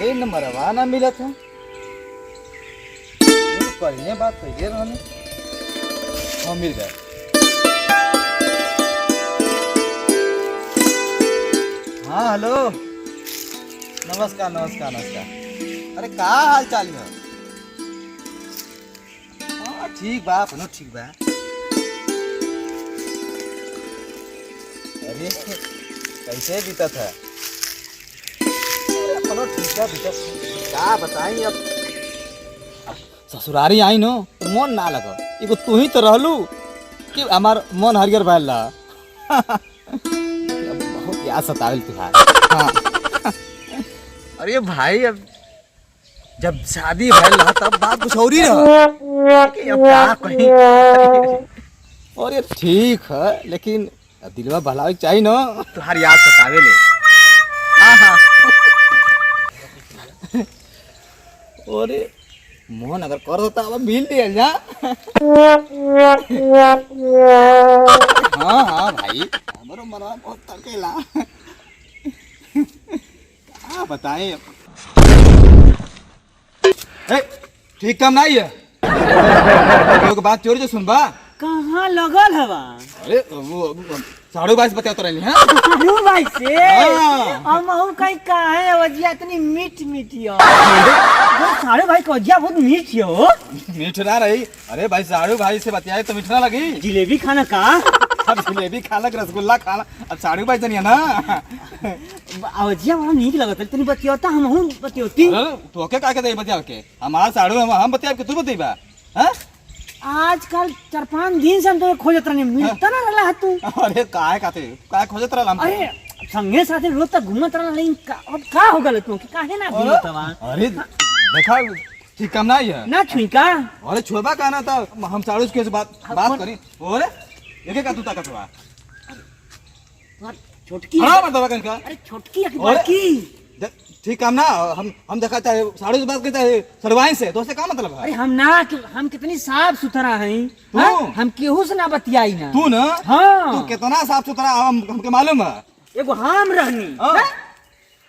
ये नंबरवा ना मिला था करिए बात करिए रहने। हाँ मिल गए। हाँ हेलो नमस्कार नमस्कार नमस्कार। अरे का हाल चाल है? हाँ ठीक बा अपनो ठीक बा। अरे कैसे बीता था? अपनो ठीक है बीता। क्या बताई अब ससुरारी आई नो तो मन ना लगा। एगो तू ही तो रहलू कि हमार मन हरियर भैल रहा। बहुत याद सतावेल तुहार। हाँ। अरे भाई अब जब शादी भैल रहा तब बात कुछ और ही रहा कि अब क्या कहीं। अरे ठीक है लेकिन दिलवा भला चाहिए ना। तुहार याद सतावेले। हाँ हाँ। अरे मोहन अगर कर देता अब मिल लिया जा। हाँ हाँ भाई हमारा मरवा बहुत तकेला। क्या बताएं ठीक काम नहीं है। लोग बात चोरी से सुनबा कहाँ लगल हवा? अरे वो साढ़ू बाईस बता तो रही है। साढ़ू बाईस से हाँ। हम कहीं काहे अवजिया इतनी मीठ मीठी हो। साढ़ू भाई कजिया बहुत मीठी हो। मीठ ना रही। अरे भाई साढ़ू भाई से बतियाए तो मीठ ना लगी। जिलेबी खाना का? अब जिलेबी खाला रसगुल्ला खाला अब साढ़ू भाई जनिया ना। अवजिया बड़ा नीक लगता है। तनी बतियोता हम हूं बतियोती। तो के का के दे बतिया के हमारा साढ़ू हम बतिया के तू बतेबा। हां आजकल 4-5 दिन से हम तो खोजत रहनी मिलता ना रहला तू। अरे काहे काते का खोजत रहला हम? अरे संगे साथे रोज तक घूमत रहला लेकिन अब का हो गल तू कि काहे ना घूमत बा? अरे देखा ठीक काम नहीं है ना छुई का? अरे छोबा कहना था हम साढ़ू के बात करी। अरे एके का तू ताकत बा छोटकी। हां मतलब कन का। अरे छोटकी या बड़की ठीक काम ना हम देखा चाहे साढ़ू से बात करते हैं सरवाइन से तो से का मतलब है? अरे हम कितनी साफ सुथरा हैं। हम केहू से ना बतियाई ना। तू ना हाँ तू कितना साफ सुथरा हमके मालूम है। एगो हम रहनी।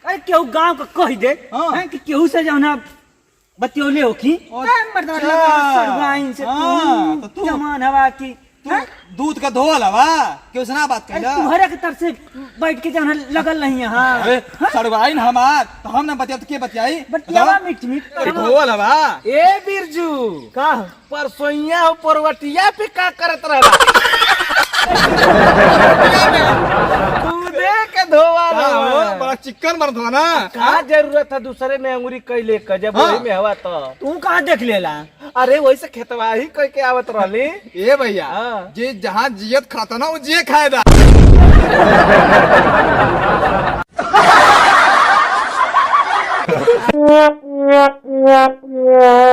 अरे केहू गांव का कह दे कि केहू से जो ना बतियोले हो की सरवाइन से तू जमान हवा की दूध का धोल हवा क्यों सुना बात कहला? तुम्हारे के तरफ से बैठ के जाना लगल नहीं है। हाँ अरे सरवाइन हमार तो हम ना बतिया तो के बतियाई बतियावा मीठ मीठ धोल हवा। ए बिरजू का परसोइया हो परवटिया पे का करत रहला? दूधे के धोवा ना बड़ा चिकन मर्द हो ना। का जरूरत है दूसरे में अंगुरी कैले का जब वही में हवा तो तू कहाँ देख लेला? अरे वही से खेतवा ही कह के आवत रहली। ए भैया जे जहाँ जियत खाता ना वो जिये खाएदा।